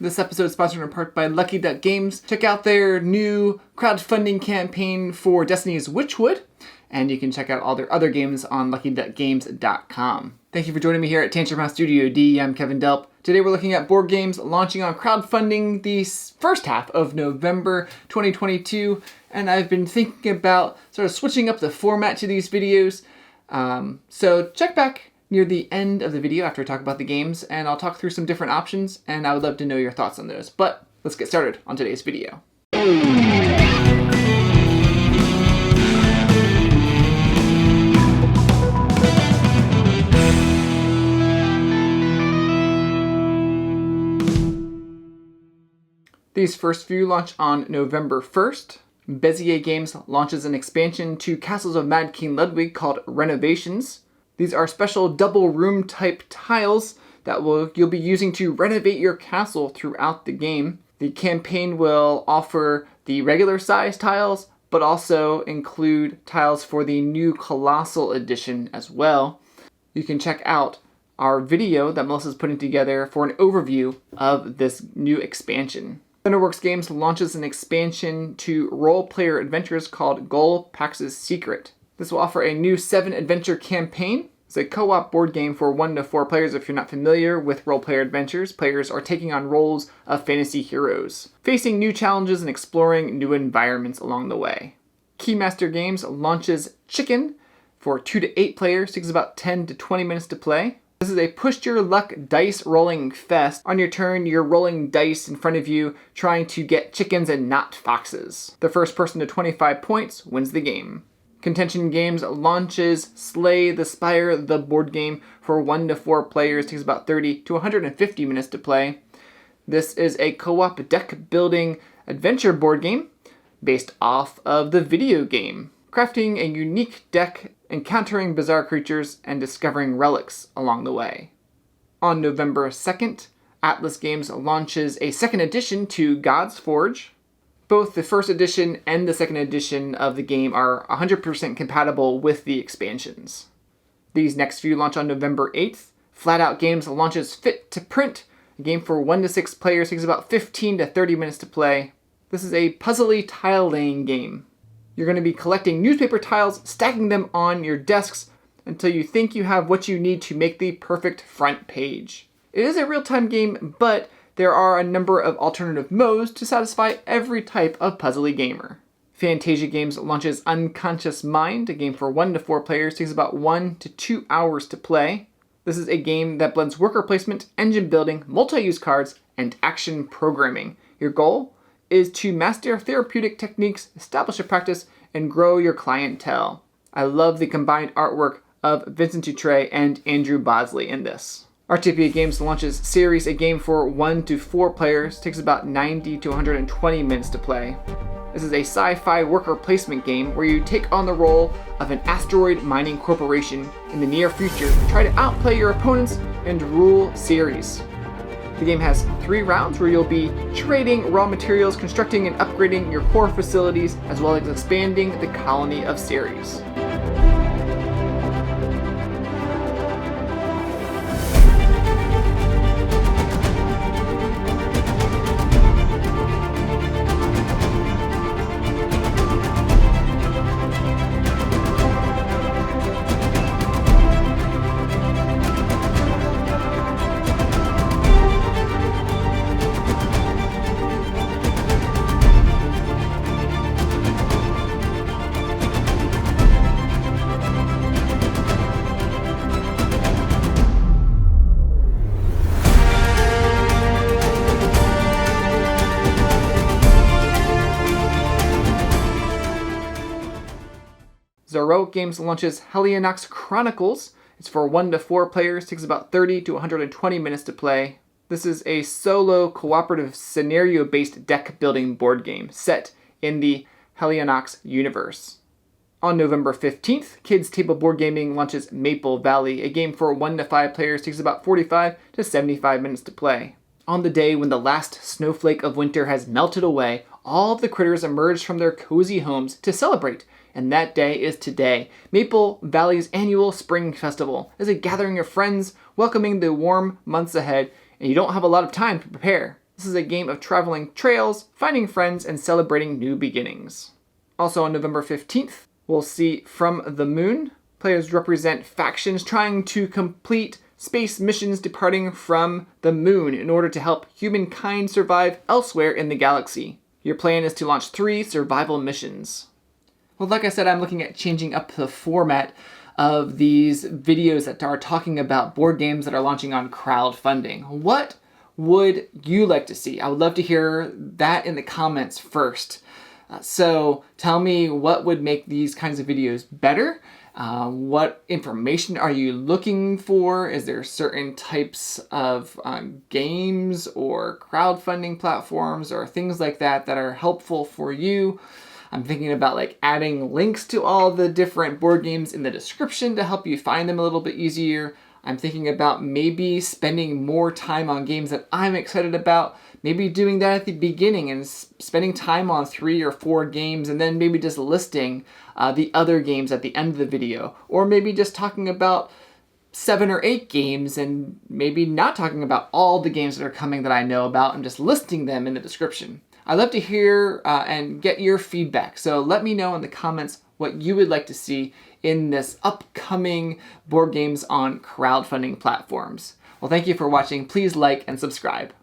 This episode is sponsored in part by Lucky Duck Games. Check out their new crowdfunding campaign for Destiny's Witchwood, and you can check out all their other games on luckyduckgames.com. Thank you for joining me here at Tantrum House Studio D. I'm Kevin Delp. Today we're looking at board games launching on crowdfunding the first half of November 2022, and I've been thinking about sort of switching up the format to these videos. So check back near the end of the video after I talk about the games, and I'll talk through some different options, and I would love to know your thoughts on those. But let's get started on today's video. These first few launch on November 1st. Bezier Games launches an expansion to Castles of Mad King Ludwig called Renovations. These are special double room type tiles that you'll be using to renovate your castle throughout the game. The campaign will offer the regular size tiles, but also include tiles for the new Colossal Edition as well. You can check out our video that Melissa's putting together for an overview of this new expansion. Thunderworks Games launches an expansion to role-player adventures called Gulpax's Secret. This will offer a new 7-adventure campaign. It's a co-op board game for 1 to 4 players. If you're not familiar with role-player adventures, players are taking on roles of fantasy heroes, facing new challenges and exploring new environments along the way. Keymaster Games launches Chicken for 2 to 8 players. Takes about 10 to 20 minutes to play. This is a push-your-luck dice rolling fest. On your turn, you're rolling dice in front of you, trying to get chickens and not foxes. The first person to 25 points wins the game. Contention Games launches Slay the Spire, the board game for 1 to 4 players. Takes about 30 to 150 minutes to play. This is a co-op deck building adventure board game based off of the video game. Crafting a unique deck, encountering bizarre creatures, and discovering relics along the way. On November 2nd, Atlas Games launches a second edition to Godsforge. Both the first edition and the second edition of the game are 100% compatible with the expansions. These next few launch on November 8th. Flat Out Games launches Fit to Print, a game for 1 to 6 players. Takes about 15 to 30 minutes to play. This is a puzzly tile laying game. You're going to be collecting newspaper tiles, stacking them on your desks until you think you have what you need to make the perfect front page. It is a real-time game, but there are a number of alternative modes to satisfy every type of puzzly gamer. Fantasia Games launches Unconscious Mind, a game for 1 to 4 players. Takes about 1 to 2 hours to play. This is a game that blends worker placement, engine building, multi-use cards, and action programming. Your goal is to master therapeutic techniques, establish a practice, and grow your clientele. I love the combined artwork of Vincent Dutray and Andrew Bosley in this. RTP Games launches Ceres, a game for 1 to 4 players. Takes about 90 to 120 minutes to play. This is a sci-fi worker placement game where you take on the role of an asteroid mining corporation in the near future, try to outplay your opponents, and rule Ceres. The game has 3 rounds where you'll be trading raw materials, constructing and upgrading your core facilities, as well as expanding the colony of Ceres. Heroic Games launches Helionox Chronicles. It's for 1 to 4 players. Takes about 30 to 120 minutes to play. This is a solo cooperative scenario-based deck building board game set in the Helionox universe. On November 15th, Kids Table Board Gaming launches Maple Valley, a game for 1 to 5 players. Takes about 45 to 75 minutes to play. On the day when the last snowflake of winter has melted away, all of the critters emerge from their cozy homes to celebrate, and that day is today. Maple Valley's annual Spring Festival is a gathering of friends welcoming the warm months ahead, and you don't have a lot of time to prepare. This is a game of traveling trails, finding friends, and celebrating new beginnings. Also on November 15th, we'll see From the Moon. Players represent factions trying to complete space missions departing from the moon in order to help humankind survive elsewhere in the galaxy. Your plan is to launch 3 survival missions. Well, like I said, I'm looking at changing up the format of these videos that are talking about board games that are launching on crowdfunding. What would you like to see? I would love to hear that in the comments first. So tell me what would make these kinds of videos better. What information are you looking for? Is there certain types of games or crowdfunding platforms or things like that that are helpful for you? I'm thinking about like adding links to all the different board games in the description to help you find them a little bit easier. I'm thinking about maybe spending more time on games that I'm excited about, maybe doing that at the beginning and spending time on 3 or 4 games and then maybe just listing the other games at the end of the video. Or maybe just talking about 7 or 8 games and maybe not talking about all the games that are coming that I know about and just listing them in the description. I'd love to hear and get your feedback. So let me know in the comments what you would like to see in this upcoming board games on crowdfunding platforms. Well, thank you for watching. Please like and subscribe.